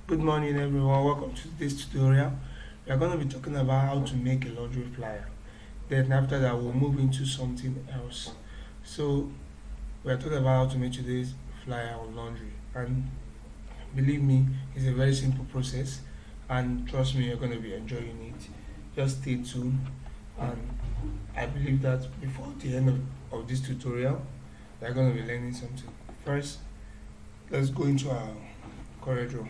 Good morning everyone, welcome to this tutorial. We are going to be talking about how to make a laundry flyer. Then after that we'll move into something else. So we are talking about how to make today's flyer on laundry, and believe me, it's a very simple process, and trust me, you're going to be enjoying it. Just stay tuned, and I believe that before the end of this tutorial you're going to be learning something. First, let's go into our corridor.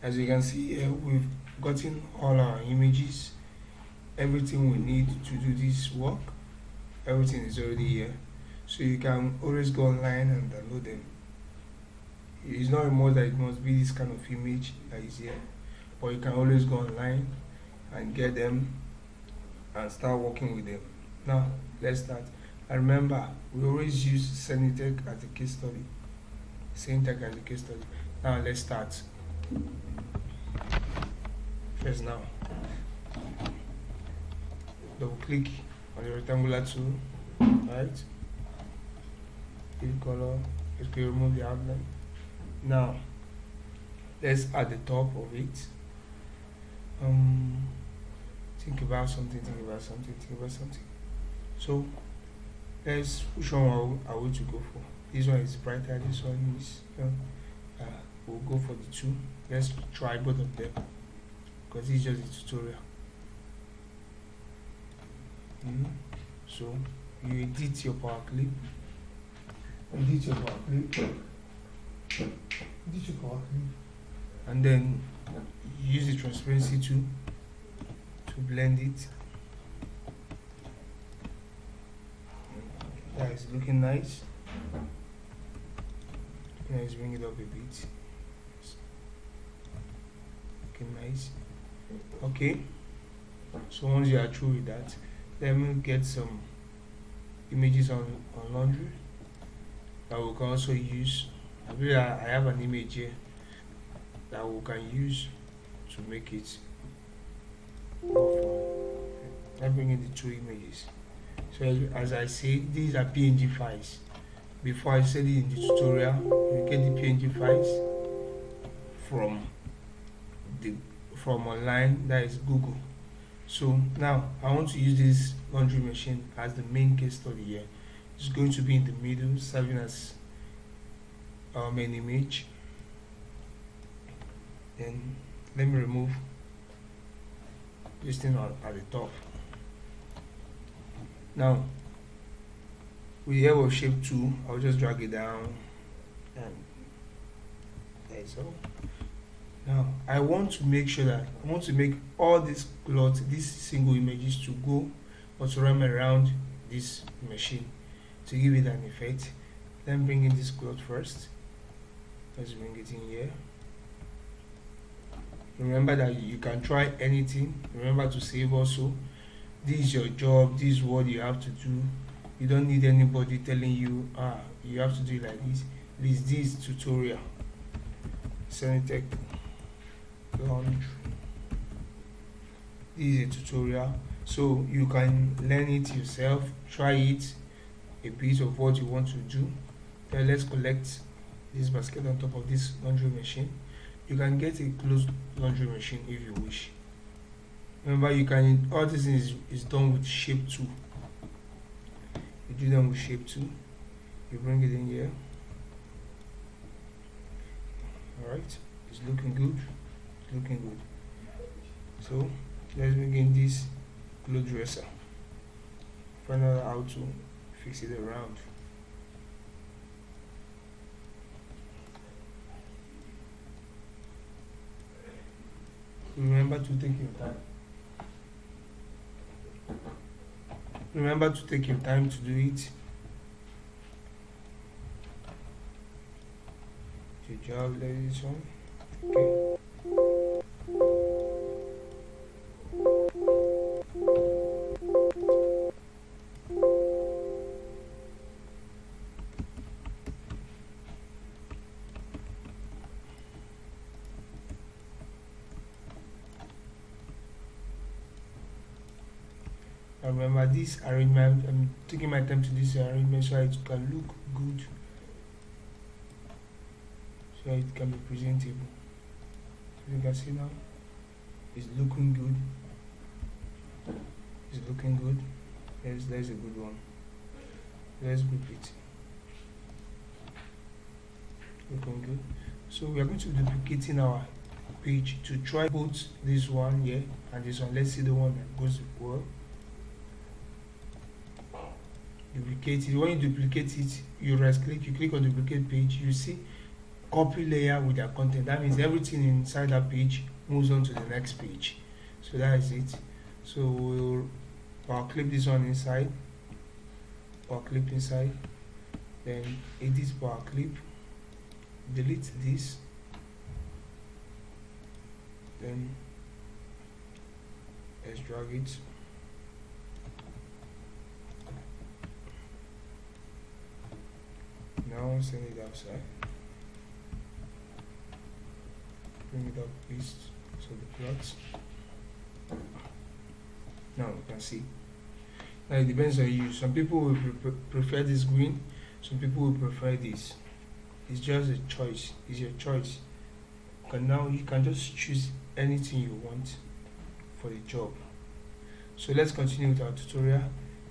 As you can see here, we've gotten all our images, everything we need to do this work. Everything is already here, so you can always go online and download them. It's not remote that it must be this kind of image that is here, but you can always go online and get them and start working with them. Now let's start. And remember, we always use Senitech as a case study. Senitech as a case study. Now let's start. First, now double click on the rectangular tool, right? Give color, let's remove the outline. Now let's add the top of it. Think about something. So which one are we to go for? This one is brighter, this one is we'll go for the two. Let's try both of them because it's just a tutorial. So you edit your power clip, and then use the transparency tool to blend it. That is looking nice. Let's bring it up a bit. Looking nice. Okay, so once you are through with that, let me get some images on laundry that we can also use. I believe I have an image here that we can use to make it more fun. Let me bring in the two images. So as I said, these are PNG files. Before I said it in the tutorial, you get the PNG files from online, that is Google. So now I want to use this laundry machine as the main case study here. It's going to be in the middle, serving as our main image. Then let me remove this thing at the top. Now with the help of shape tool, I'll just drag it down, and there is all. Now I want to make sure that I want to make all these cloth, these single images, to go or to run around this machine to give it an effect. Then bring in this cloth first. Let's bring it in here. Remember that you can try anything. Remember to save also. This is your job, this is what you have to do. You don't need anybody telling you you have to do it like this. This tutorial. Senitech laundry. This is a tutorial, so you can learn it yourself, try it, a bit of what you want to do. Then let's collect this basket on top of this laundry machine. You can get a closed laundry machine if you wish. Remember, you can, all this is done with shape tool. You do them with shape tool. You bring it in here. Alright, it's looking good. So let's begin this clothes dresser. Find out how to fix it around. Remember to take your time. Remember to take your time to do it. Good job, ladies. Okay. Remember this arrangement, I'm taking my time to this arrangement so it can look good. so it can be presentable. So you can see now it's looking good. It's looking good. There's a good one. Let's group it. Looking good. So we are going to be duplicating our page to try both this one here and this one. Let's see the one that goes well. Duplicate it. When you duplicate it, you right click, you click on duplicate page, you see copy layer with their content. That means everything inside that page moves on to the next page. So that is it. So we'll power clip this one inside, power clip inside, then edit power clip, delete this, then let's drag it. Now send it outside. Bring it up east so the plots. Now you can see. Now it depends on you. Some people will prefer this green, some people will prefer this. It's just a choice. It's your choice. Now you can just choose anything you want for the job. So let's continue with our tutorial.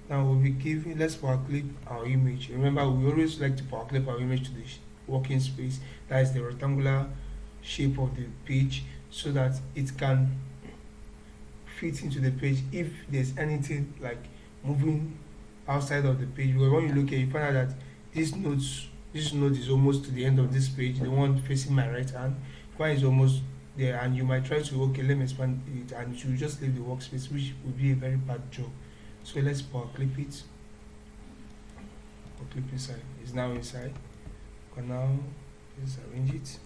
Now we'll be giving, let's power clip our image. Remember, we always like to power clip our image to the working space. That is the rectangular shape of the page, so that it can fit into the page if there's anything like moving outside of the page. Because when you look at it, you find out that this note is almost to the end of this page, the one facing my right hand. One is almost there, and you might try to, okay, let me expand it, and you just leave the workspace, which would be a very bad job. So let's power clip it. Power clip inside. It's now inside. But now let's arrange it.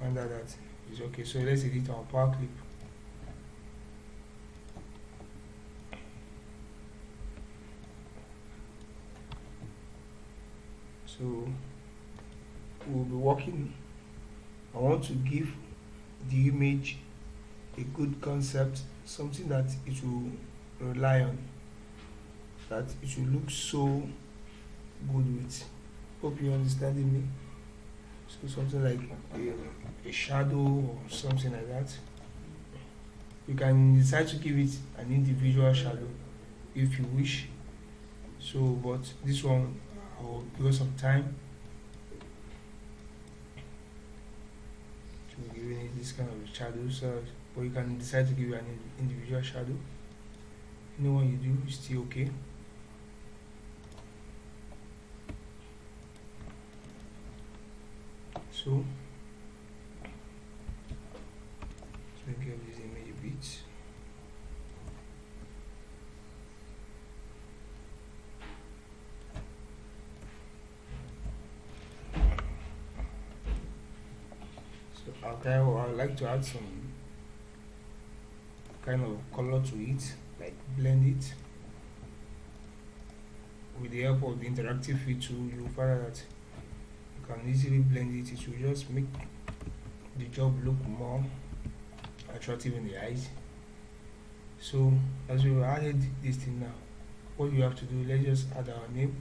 Find out that it's okay. So let's edit our power clip. So we'll be working. I want to give the image a good concept, something that it will rely on, that it will look so good with. Hope you're understanding me. So something like a shadow or something like that. You can decide to give it an individual shadow if you wish. So, but this one, because of time, to give it this kind of shadow. So, but you can decide to give it an individual shadow. Anyone you do is still okay. So let's give this image a bit. So okay, well, I'd like to add some kind of color to it, like blend it. With the help of the interactive fit tool, you'll find out that you can easily blend it. It will just make the job look more attractive in the eyes. So as we added this thing now, what you have to do, let's just add our name.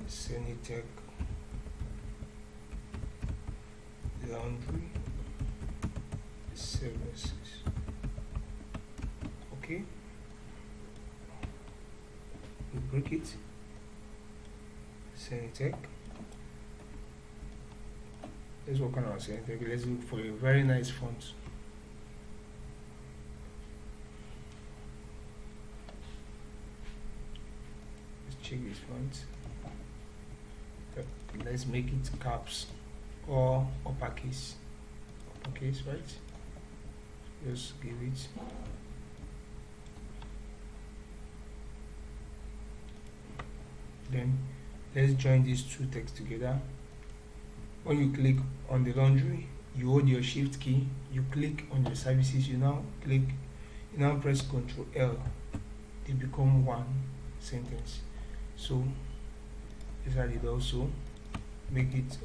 Sanitech Laundry Services. Okay. We break it. Sanitech. Let's work on our Sanitech. Let's look for a very nice font. Let's check this font. Let's make it caps or uppercase. Uppercase, right? Just give it. Then let's join these two texts together. When you click on the laundry, you hold your shift key, you click on your services, you now press Ctrl L. They become one sentence. So let's add it also, make it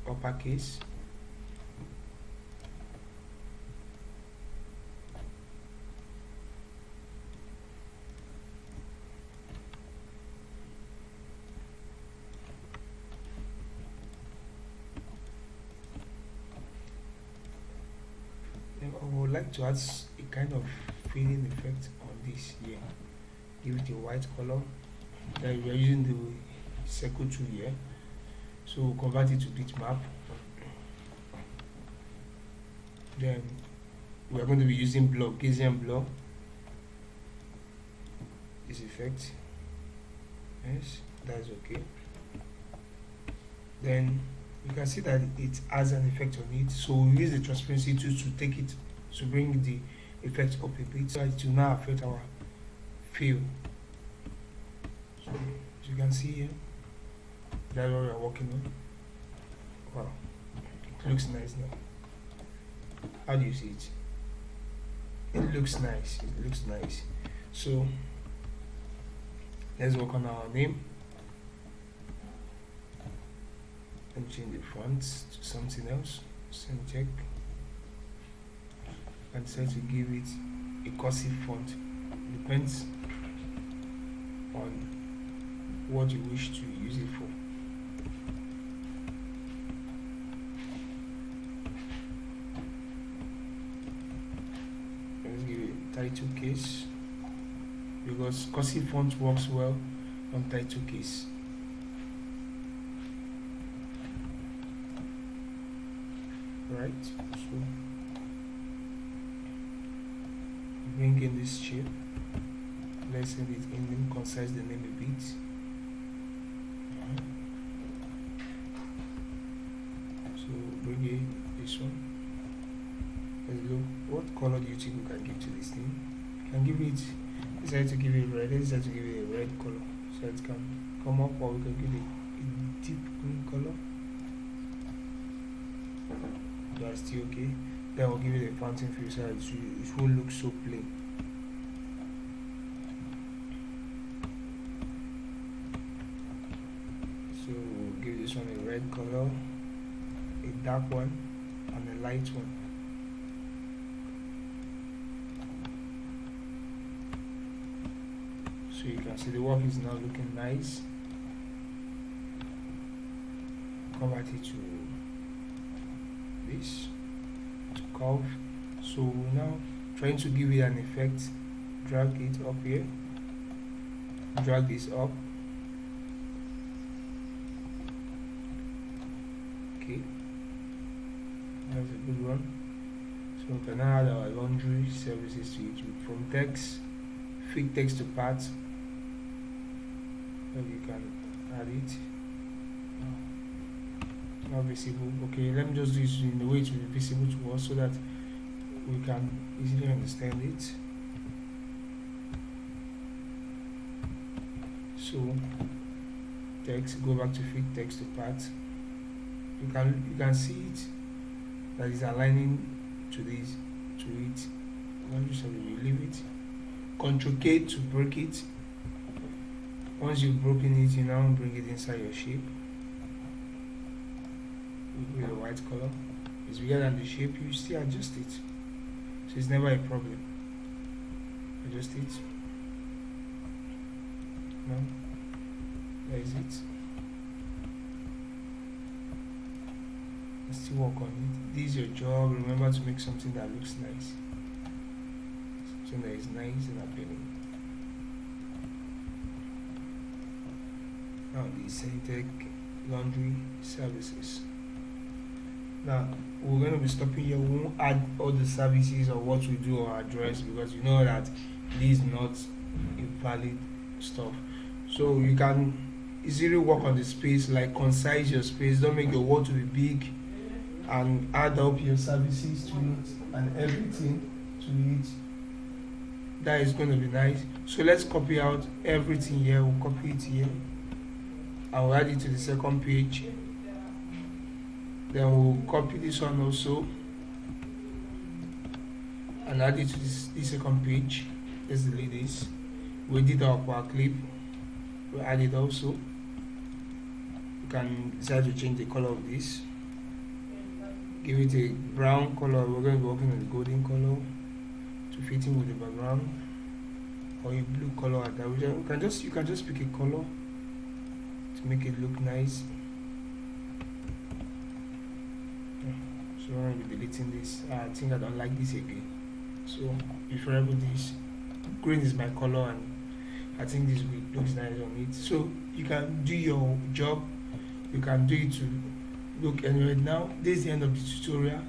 uppercase. would like to add a kind of fading effect on this here. Give it a white color. Then we are using the circle tool here. So we'll convert it to bitmap. Then we are going to be using blur, Gaussian blur. This effect. Yes, that's okay. Then you can see that it has an effect on it. So we use the transparency tool to take it, to bring the effect up a bit, so it will now affect our fill. So as you can see here, that's what we are working on. Wow, it looks nice now. How do you see it? It looks nice. It looks nice. So let's work on our name and change the font to something else. Send check and say to give it a cursive font. Depends on what you wish to use it for. Let's give it a title case, because cursive font works well on title case. Right, so bring in this shape. Let's send it in and concise the name a bit. So bring in this one. Let's look, what color do you think we can give to this thing? You can give it, decide to give it red, decide to give it a red color so it can come up, or we can give it a deep green color. That's still okay. Then we'll give it a fountain fill so it won't look so plain. So we'll give this one a red color, a dark one, and a light one. So you can see the work is now looking nice. Convert it to this, to curve. So we're now trying to give it an effect. Drag it up here, drag this up. Okay, that's a good one. So we can now add our laundry services to it from text, fit text to parts. So you can add it. Not visible. Okay, let me just do it in the way it will be visible to us so that we can easily understand it. So text, go back to fit text to parts. You can see it that is aligning to this, to it. Don't just leave it. Ctrl K to break it. Once you've broken it, you now bring it inside your shape with a white color. It's bigger than the shape, you still adjust it. So it's never a problem. Adjust it. No, there is it. Still work on it. This is your job. Remember to make something that looks nice, something that is nice and appealing. Now the Centec laundry services. Now we're going to be stopping here. We won't add all the services or what we do or address, because you know that this is not invalid stuff. So you can easily work on the space, like concise your space. Don't make your word to be big, and add up your services to it and everything to it. That is going to be nice. So let's copy out everything here. We'll copy it here. I will add it to the second page. Then we'll copy this one also and add it to this second page. Let's delete this. We did our power clip. We'll add it also. You can decide to change the color of this. Give it a brown color. We're going to be working on the golden color to fit in with the background, or a blue color at that. You can just pick a color to make it look nice. So I'm going to be deleting this. I think I don't like this again. So preferable this. Green is my color, and I think this looks nice on it. So you can do your job. You can do it to look anywhere. Now this is the end of the tutorial.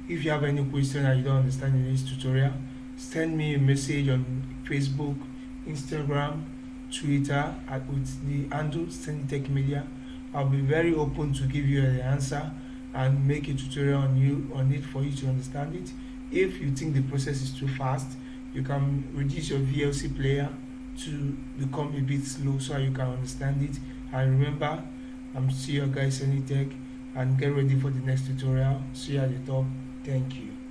If you have any question and you don't understand in this tutorial, send me a message on Facebook, Instagram, Twitter with the handle Sandy Tech Media. I'll be very open to give you the answer and make a tutorial on it for you to understand it. If you think the process is too fast, you can reduce your VLC player to become a bit slow so you can understand it. And remember, I'm still your guy Sandy Tech, and get ready for the next tutorial. See you at the top. Thank you.